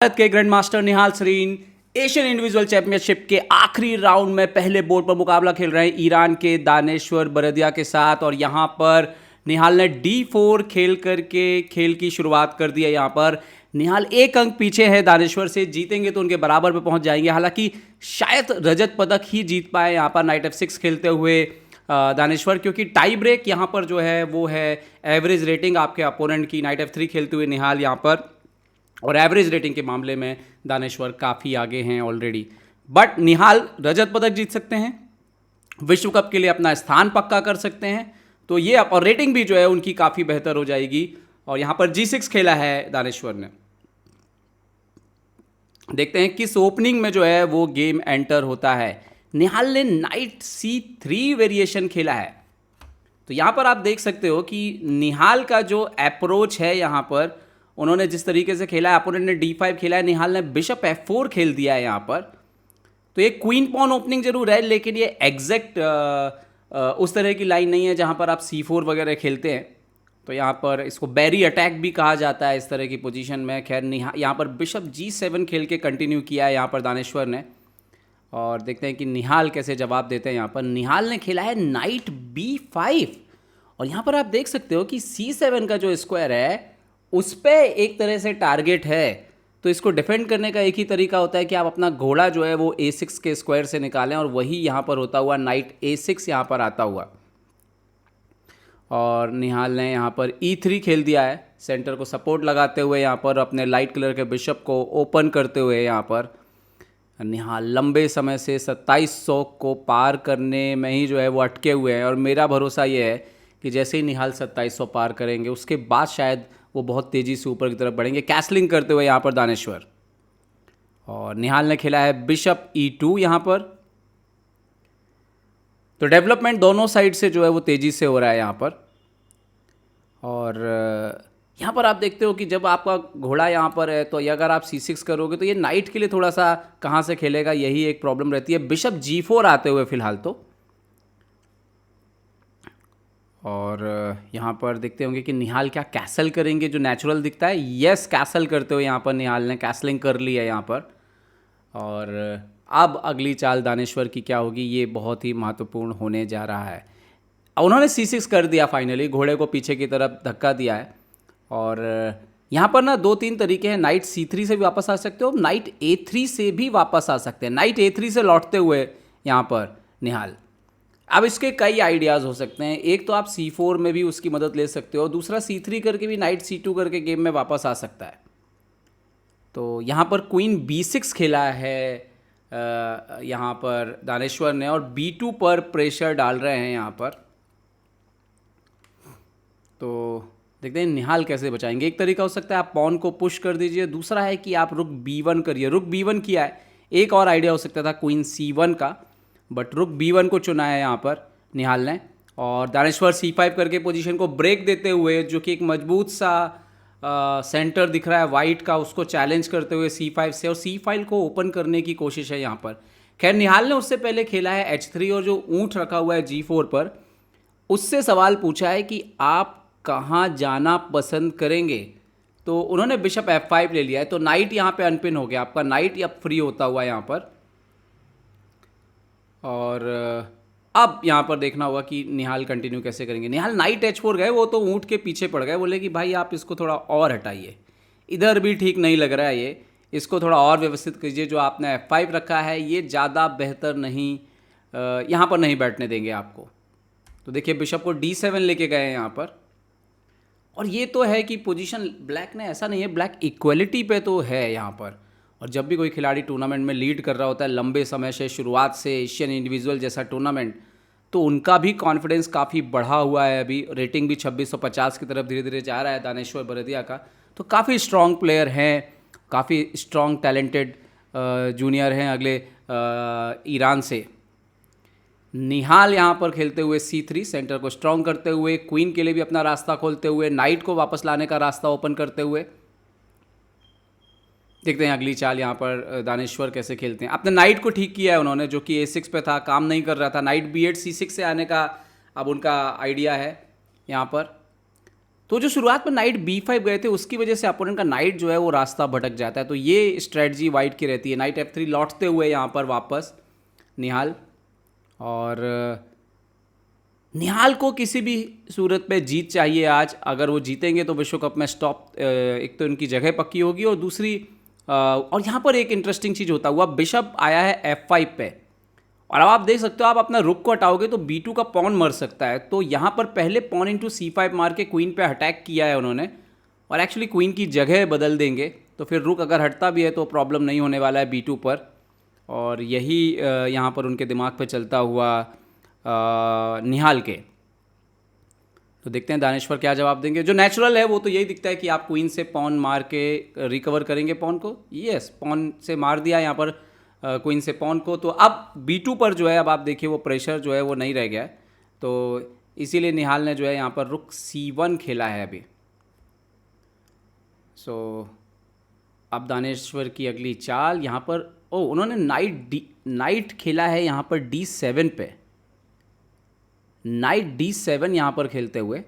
भारत के grand master Nihal Sarin Asian individual championship के आखिरी राउंड में पहले बोर्ड पर मुकाबला खेल रहे हैं ईरान के दानेश्वर बरदिया के साथ। और यहां पर निहाल ने D4 खेल करके खेल की शुरुआत कर दी है। यहां पर निहाल एक अंक पीछे है दानेश्वर से, जीतेंगे तो उनके बराबर पे पहुंच जाएंगे। हालांकि शायद रजत पदक ही जीत पाए यहां पर नाइट F6 खेलते हुए दानेश्वर, क्योंकि टाई ब्रेक यहां पर जो है वो है एवरेज रेटिंग आपके अपोनेंट की। नाइट F3 खेलते हुए निहाल यहां पर, और एवरेज रेटिंग के मामले में दानेश्वर काफ़ी आगे हैं ऑलरेडी। बट निहाल रजत पदक जीत सकते हैं, विश्व कप के लिए अपना स्थान पक्का कर सकते हैं, तो ये और रेटिंग भी जो है उनकी काफ़ी बेहतर हो जाएगी। और यहाँ पर G6 खेला है दानेश्वर ने। देखते हैं किस ओपनिंग में जो है वो गेम एंटर होता है। निहाल ने नाइट C3 वेरिएशन खेला है। तो यहाँ पर आप देख सकते हो कि निहाल का जो अप्रोच है, यहाँ पर उन्होंने जिस तरीके से खेला है, अपोनेंट ने D5 खेला है, निहाल ने बिशप F4 खेल दिया है यहाँ पर। तो ये क्वीन पॉन ओपनिंग जरूर है, लेकिन ये एग्जैक्ट उस तरह की लाइन नहीं है जहाँ पर आप C4 वगैरह खेलते हैं। तो यहाँ पर इसको बैरी अटैक भी कहा जाता है इस तरह की पोजीशन में। खैर यहाँ पर बिशप G7 खेल के कंटिन्यू किया है यहाँ पर दानेश्वर ने। और देखते हैं कि निहाल कैसे जवाब देते हैं। यहाँ पर निहाल ने खेला है नाइट B5, और यहाँ पर आप देख सकते हो कि C7 का जो स्क्वायर है उस पर एक तरह से टारगेट है। तो इसको डिफेंड करने का एक ही तरीका होता है कि आप अपना घोड़ा जो है वो A6 के स्क्वायर से निकालें, और वही यहाँ पर होता हुआ नाइट A6 यहाँ पर आता हुआ। और निहाल ने यहाँ पर E3 खेल दिया है, सेंटर को सपोर्ट लगाते हुए, यहाँ पर अपने लाइट कलर के बिशप को ओपन करते हुए। यहाँ पर निहाल लंबे समय से 2700 को पार करने में ही जो है वो अटके हुए हैं, और मेरा भरोसा ये है कि जैसे ही निहाल 2700 पार करेंगे उसके बाद शायद वो बहुत तेज़ी से ऊपर की तरफ बढ़ेंगे, कैसलिंग करते हुए यहाँ पर दानेश्वर। और निहाल ने खेला है बिशप E2 यहाँ पर। तो डेवलपमेंट दोनों साइड से जो है वो तेज़ी से हो रहा है यहाँ पर। और यहाँ पर आप देखते हो कि जब आपका घोड़ा यहाँ पर है, तो अगर आप C6 करोगे तो ये नाइट के लिए थोड़ा सा कहाँ से खेलेगा, यही एक प्रॉब्लम रहती है। बिशप G4 आते हुए फिलहाल तो। और यहाँ पर देखते होंगे कि निहाल क्या कैसल करेंगे, जो नेचुरल दिखता है। यस, कैसल करते हुए यहाँ पर निहाल ने कैसलिंग कर ली है यहाँ पर। और अब अगली चाल दानेश्वर की क्या होगी, ये बहुत ही महत्वपूर्ण होने जा रहा है। उन्होंने C6 कर दिया फाइनली, घोड़े को पीछे की तरफ धक्का दिया है। और यहाँ पर ना 2-3 तरीके हैं, नाइट C3 से भी वापस आ सकते हो, नाइट A3 से भी वापस आ सकते हैं। नाइट A3 से लौटते हुए यहाँ पर निहाल, अब इसके कई आइडियाज़ हो सकते हैं। एक तो आप C4 में भी उसकी मदद ले सकते हो, दूसरा C3 करके भी नाइट C2 करके गेम में वापस आ सकता है। तो यहाँ पर क्वीन B6 खेला है यहाँ पर दानेश्वर ने, और B2 पर प्रेशर डाल रहे हैं यहाँ पर। तो देखते हैं निहाल कैसे बचाएंगे। एक तरीका हो सकता है आप पॉन को पुश कर दीजिए, दूसरा है कि आप रुक B1 करिए। रुक B1 किया है, एक और आइडिया हो सकता था क्वीन C1 का, बट रुक B1 को चुना है यहाँ पर निहाल ने। और दानेश्वर C5 करके पोजीशन को ब्रेक देते हुए, जो कि एक मजबूत सा सेंटर दिख रहा है वाइट का, उसको चैलेंज करते हुए C5 से, और C5 को ओपन करने की कोशिश है यहाँ पर। खैर निहाल ने उससे पहले खेला है H3, और जो ऊँट रखा हुआ है G4 पर, उससे सवाल पूछा है कि आप कहाँ जाना पसंद करेंगे। तो उन्होंने बिशप F5 ले लिया है, तो नाइट यहाँ पे अनपिन हो गया, आपका नाइट अब फ्री होता हुआ यहाँ पर। और अब यहाँ पर देखना होगा कि निहाल कंटिन्यू कैसे करेंगे। निहाल नाइट H4 गए, वो तो ऊँट के पीछे पड़ गए, बोले कि भाई आप इसको थोड़ा और हटाइए, इधर भी ठीक नहीं लग रहा है ये, इसको थोड़ा और व्यवस्थित कीजिए। जो आपने F5 रखा है ये ज़्यादा बेहतर नहीं, यहाँ पर नहीं बैठने देंगे आपको। तो देखिए बिशप को D7 लेके गए हैं यहाँ पर। और ये तो है कि पोजीशन ब्लैक ने, ऐसा नहीं है, ब्लैक इक्वलिटी पे तो है यहाँ पर। और जब भी कोई खिलाड़ी टूर्नामेंट में लीड कर रहा होता है लंबे समय से, शुरुआत से, एशियन इंडिविजुअल जैसा टूर्नामेंट, तो उनका भी कॉन्फिडेंस काफ़ी बढ़ा हुआ है। अभी रेटिंग भी 2650 की तरफ धीरे धीरे जा रहा है दानेश्वर बरदिया का। तो काफ़ी स्ट्रॉन्ग प्लेयर हैं, काफ़ी स्ट्रॉन्ग टैलेंटेड जूनियर हैं अगले ईरान से। निहाल यहाँ पर खेलते हुए C3, सेंटर को स्ट्रॉन्ग करते हुए, क्वीन के लिए भी अपना रास्ता खोलते हुए, नाइट को वापस लाने का रास्ता ओपन करते हुए। देखते हैं अगली चाल यहाँ पर दानेश्वर कैसे खेलते हैं। अपने नाइट को ठीक किया है उन्होंने, जो कि A6 पे था, काम नहीं कर रहा था। नाइट B8 C6 से आने का अब उनका आइडिया है यहाँ पर। तो जो शुरुआत में नाइट B5 गए थे उसकी वजह से अपोनेंट का नाइट जो है वो रास्ता भटक जाता है। तो ये स्ट्रेटजी वाइट की रहती है, नाइट F3 लौटते हुए यहाँ पर वापस निहाल। और निहाल को किसी भी सूरत पे जीत चाहिए आज। अगर वो जीतेंगे तो विश्व कप में स्टॉप, एक तो इनकी जगह पक्की होगी और दूसरी और यहाँ पर एक इंटरेस्टिंग चीज़ होता हुआ, बिशप आया है F5 पे और अब आप देख सकते हो आप अपना रुक को हटाओगे तो B2 का पॉन मर सकता है। तो यहाँ पर पहले पॉन इंटू C5 मार के क्वीन पे अटैक किया है उन्होंने और एक्चुअली क्वीन की जगह बदल देंगे तो फिर रुक अगर हटता भी है तो प्रॉब्लम नहीं होने वाला है B2 पर। और यही यहाँ पर उनके दिमाग पे चलता हुआ निहाल के। तो देखते हैं दानेश्वर क्या जवाब देंगे। जो नेचुरल है वो तो यही दिखता है कि आप क्वीन से पॉन मार के रिकवर करेंगे पॉन को। यस, पॉन से मार दिया यहाँ पर क्वीन से पॉन को। तो अब B2 पर जो है अब आप देखिए वो प्रेशर जो है वो नहीं रह गया है। तो इसीलिए निहाल ने जो है यहाँ पर रुक C1 खेला है अभी। सो अब दानेश्वर की अगली चाल यहाँ पर, उन्होंने नाइट खेला है यहाँ पर D7 पे, नाइट D7 यहाँ पर खेलते हुए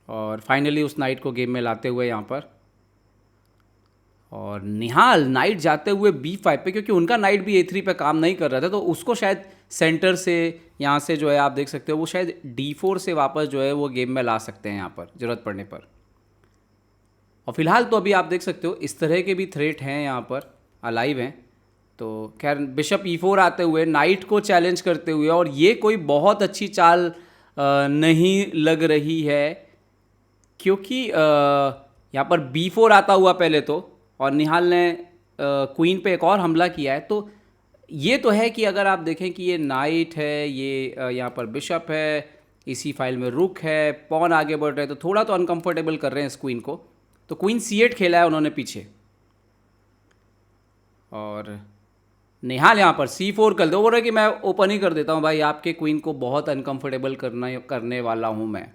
और फाइनली उस नाइट को गेम में लाते हुए यहाँ पर। और निहाल नाइट जाते हुए B5 पे, क्योंकि उनका नाइट भी A3 पे काम नहीं कर रहा था तो उसको शायद सेंटर से यहाँ से जो है आप देख सकते हो वो शायद D4 से वापस जो है वो गेम में ला सकते हैं यहाँ पर ज़रूरत पड़ने पर। और फिलहाल तो अभी आप देख सकते हो इस तरह के भी थ्रेट हैं यहाँ पर, अलाइव हैं। तो खैर बिशप E4 आते हुए नाइट को चैलेंज करते हुए, और ये कोई बहुत अच्छी चाल नहीं लग रही है क्योंकि यहाँ पर B4 आता हुआ पहले तो, और निहाल ने क्वीन पे एक और हमला किया है। तो ये तो है कि अगर आप देखें कि ये नाइट है, ये यहाँ पर बिशप है, इसी फाइल में रुक है, पॉन आगे बढ़ रहे हैं तो थोड़ा तो अनकंफर्टेबल कर रहे हैं इस क्वीन को। तो क्वीन C8 खेला है उन्होंने पीछे और निहाल यहाँ पर C4 कर दो, बोल रहे कि मैं ओपन ही कर देता हूँ भाई, आपके क्वीन को बहुत अनकंफर्टेबल करने वाला हूँ मैं।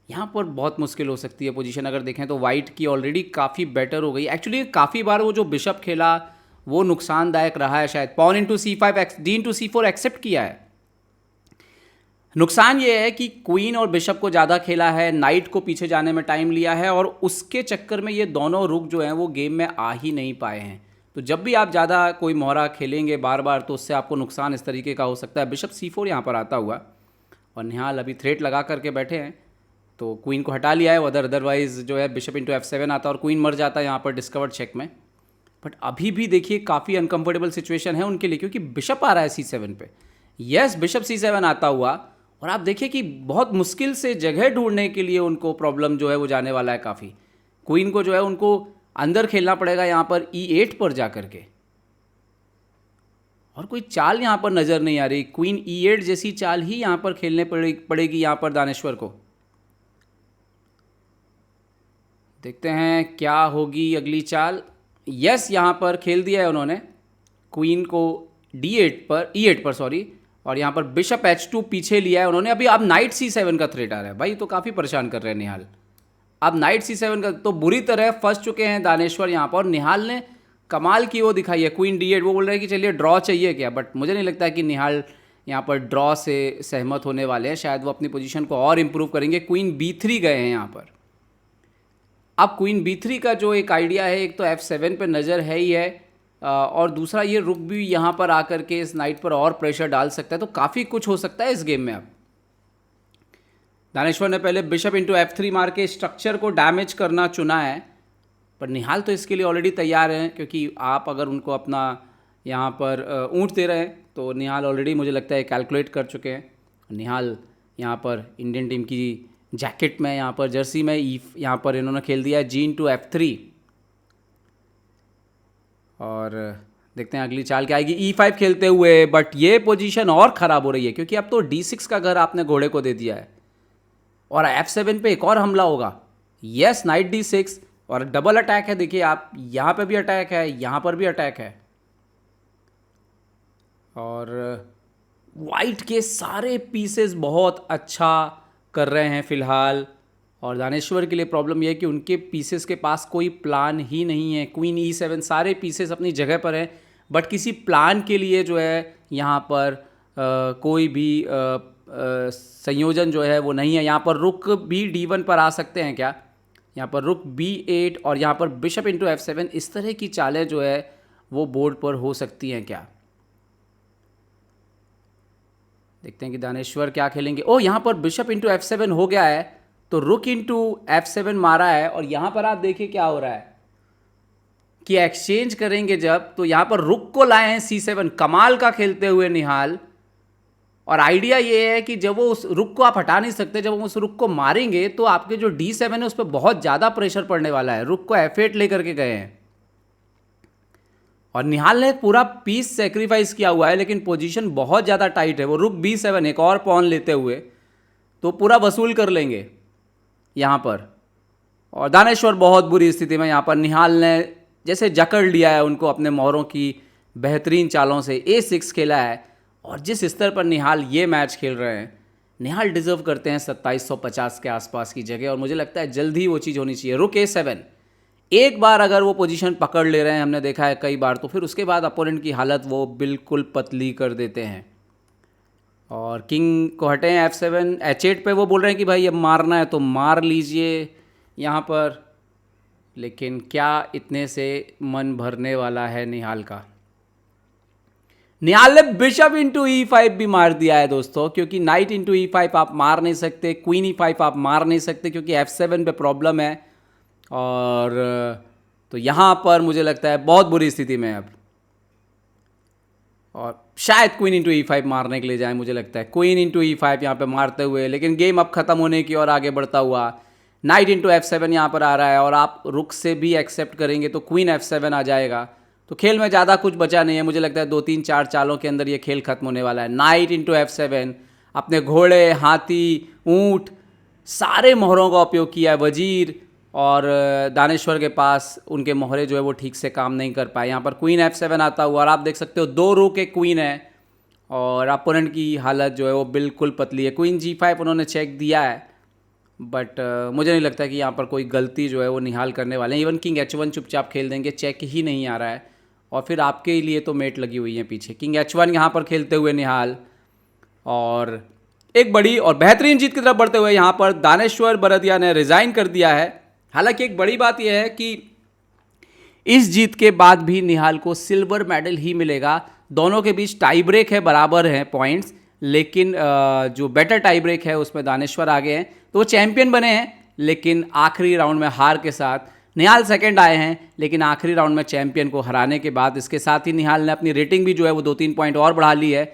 यहाँ पर बहुत मुश्किल हो सकती है पोजीशन। अगर देखें तो वाइट की ऑलरेडी काफ़ी बेटर हो गई। एक्चुअली काफ़ी बार वो जो बिशप खेला वो नुकसानदायक रहा है शायद। Pawn into C5 D into C4 accept किया है। नुकसान ये है कि क्वीन और बिशप को ज़्यादा खेला है, नाइट को पीछे जाने में टाइम लिया है और उसके चक्कर में ये दोनों रुक जो हैं वो गेम में आ ही नहीं पाए हैं। तो जब भी आप ज़्यादा कोई मोहरा खेलेंगे बार बार तो उससे आपको नुकसान इस तरीके का हो सकता है। बिशप C4 यहाँ पर आता हुआ और निहाल अभी थ्रेट लगा करके बैठे हैं तो क्वीन को हटा लिया है। अदरवाइज़ जो है बिशप इंटू F7 आता और क्वीन मर जाता है यहाँ पर डिस्कवर्ड चेक में। बट अभी भी देखिए काफ़ी अनकंफर्टेबल सिचुएशन है उनके लिए क्योंकि बिशप आ रहा है C7 पे। यस, बिशप C7 आता हुआ और आप देखिए कि बहुत मुश्किल से जगह ढूंढने के लिए उनको प्रॉब्लम जो है वो जाने वाला है काफ़ी। क्वीन को जो है उनको अंदर खेलना पड़ेगा यहाँ पर E8 पर जा कर के, और कोई चाल यहाँ पर नज़र नहीं आ रही। क्वीन E8 जैसी चाल ही यहाँ पर खेलने पड़ेगी यहाँ पर दानेश्वर को। देखते हैं क्या होगी अगली चाल। यस, यहाँ पर खेल दिया है उन्होंने क्वीन को E8 पर सॉरी, और यहाँ पर बिशप H2 पीछे लिया है उन्होंने अभी। अब नाइट C7 का थ्रेट आ रहा है भाई, तो काफ़ी परेशान कर रहे हैं निहाल। अब नाइट C7 का तो बुरी तरह फंस चुके हैं दानेश्वर यहाँ पर। और निहाल ने कमाल की वो दिखाई है क्वीन D8। वो बोल रहे हैं कि चलिए ड्रॉ चाहिए क्या, बट मुझे नहीं लगता कि निहाल यहाँ पर ड्रॉ से सहमत होने वाले हैं। शायद वो अपनी पोजीशन को और इम्प्रूव करेंगे। क्वीन B3 गए हैं यहाँ पर। अब क्वीन B3 का जो एक आइडिया है, एक तो F7 पे नज़र है ही है और दूसरा ये रुक भी यहाँ पर आकर के इस नाइट पर और प्रेशर डाल सकता है। तो काफ़ी कुछ हो सकता है इस गेम में। अब दानेश्वर ने पहले बिशप इंटू F3 मार के स्ट्रक्चर को डैमेज करना चुना है, पर निहाल तो इसके लिए ऑलरेडी तैयार हैं क्योंकि आप अगर उनको अपना यहाँ पर ऊँट दे रहे हैं तो निहाल ऑलरेडी मुझे लगता है कैलकुलेट कर चुके हैं। निहाल यहाँ पर इंडियन टीम की जैकेट में, यहाँ पर जर्सी में यहाँ पर इन्होंने खेल दिया है G इंटू F3 और देखते हैं अगली चाल क्या आएगी। E5 खेलते हुए, बट ये पोजीशन और ख़राब हो रही है क्योंकि अब तो D6 का घर आपने घोड़े को दे दिया है और F7 पे एक और हमला होगा। यस, नाइट D6 और डबल अटैक है। देखिए आप, यहाँ पे भी अटैक है, यहाँ पर भी अटैक है और वाइट के सारे पीसेस बहुत अच्छा कर रहे हैं फ़िलहाल। और दानेश्वर के लिए प्रॉब्लम यह है कि उनके पीसेस के पास कोई प्लान ही नहीं है। क्वीन E7 सारे पीसेस अपनी जगह पर हैं बट किसी प्लान के लिए जो है यहाँ पर कोई भी संयोजन जो है वो नहीं है। यहाँ पर रुक भी D1 पर आ सकते हैं क्या, यहाँ पर रुक B8 और यहाँ पर बिशप इंटू F7, इस तरह की चालें जो है वो बोर्ड पर हो सकती हैं क्या। देखते हैं कि दानेश्वर क्या खेलेंगे। ओ, यहाँ पर बिशप इंटू F7 हो गया है, तो रुक इंटू F7 मारा है और यहाँ पर आप देखिए क्या हो रहा है कि एक्सचेंज करेंगे जब, तो यहाँ पर रुक को लाए हैं C7, कमाल का खेलते हुए निहाल। और आइडिया ये है कि जब वो उस रुक को आप हटा नहीं सकते, जब हम उस रुक को मारेंगे तो आपके जो D7 है उस पर बहुत ज़्यादा प्रेशर पड़ने वाला है। रुक को F8 लेकर के गए हैं और निहाल ने पूरा पीस सेक्रीफाइस किया हुआ है, लेकिन पोजीशन बहुत ज़्यादा टाइट है। वो रुक B7 एक और पॉन लेते हुए तो पूरा वसूल कर लेंगे यहाँ पर। और दानेश्वर बहुत बुरी स्थिति में, यहाँ पर निहाल ने जैसे जकड़ लिया है उनको अपने मोहरों की बेहतरीन चालों से। A6 खेला है और जिस स्तर पर निहाल ये मैच खेल रहे हैं, निहाल डिजर्व करते हैं 2750 के आसपास की जगह, और मुझे लगता है जल्द ही वो चीज़ होनी चाहिए। रुक A7, एक बार अगर वो पोजीशन पकड़ ले रहे हैं, हमने देखा है कई बार, तो फिर उसके बाद अपोनेंट की हालत वो बिल्कुल पतली कर देते हैं। और किंग को हटे हैं F7, H8 पे वो बोल रहे हैं कि भाई अब मारना है तो मार लीजिए यहाँ पर, लेकिन क्या इतने से मन भरने वाला है निहाल का। निहाल ने बिशप इंटू E5 भी मार दिया है दोस्तों, क्योंकि नाइट इंटू E5 आप मार नहीं सकते, क्वीन E5 आप मार नहीं सकते क्योंकि F7 पे प्रॉब्लम है। और तो यहाँ पर मुझे लगता है बहुत बुरी स्थिति में है अब, और शायद क्वीन इंटू E5 मारने के लिए जाए। मुझे लगता है क्वीन इंटू E5 यहाँ पे मारते हुए, लेकिन गेम अब ख़त्म होने की और आगे बढ़ता हुआ। नाइट इंटू F7 यहाँ पर आ रहा है और आप रुक से भी एक्सेप्ट करेंगे तो क्वीन F7 आ जाएगा। तो खेल में ज़्यादा कुछ बचा नहीं है, मुझे लगता है 2-3-4 चालों के अंदर ये खेल खत्म होने वाला है। नाइट इंटू F7, अपने घोड़े, हाथी, ऊँट, सारे मोहरों का उपयोग किया है वजीर, और दानेश्वर के पास उनके मोहरे जो है वो ठीक से काम नहीं कर पाए। यहाँ पर क्वीन F7 आता हुआ और आप देख सकते हो 2 रो के क्वीन है और अपोनेंट की हालत जो है वो बिल्कुल पतली है। क्वीन G5 उन्होंने चेक दिया है, बट मुझे नहीं लगता कि यहाँ पर कोई गलती जो है वो निहाल करने वाले हैं। इवन किंग H1 चुपचाप खेल देंगे, चेक ही नहीं आ रहा है, और फिर आपके लिए तो मेट लगी हुई है पीछे। किंग H1 यहाँ पर खेलते हुए निहाल, और एक बड़ी और बेहतरीन जीत की तरफ बढ़ते हुए यहाँ पर दानेश्वर बरदिया ने रिज़ाइन कर दिया है। हालांकि एक बड़ी बात यह है कि इस जीत के बाद भी निहाल को सिल्वर मेडल ही मिलेगा। दोनों के बीच टाई ब्रेक है, बराबर हैं पॉइंट्स, लेकिन जो बेटर टाई ब्रेक है उसमें दानेश्वर आगे हैं, तो वो चैंपियन बने हैं। लेकिन आखिरी राउंड में हार के साथ निहाल सेकंड आए हैं, लेकिन आखिरी राउंड में चैंपियन को हराने के बाद इसके साथ ही निहाल ने अपनी रेटिंग भी जो है वो 2-3 पॉइंट और बढ़ा ली है,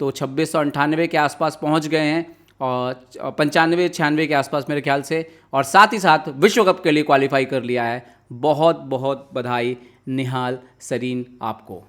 तो 2698 के आसपास पहुंच गए हैं, और 95-96 के आसपास मेरे ख्याल से, और साथ ही साथ विश्व कप के लिए क्वालिफाई कर लिया है। बहुत बहुत बधाई निहाल सरीन आपको।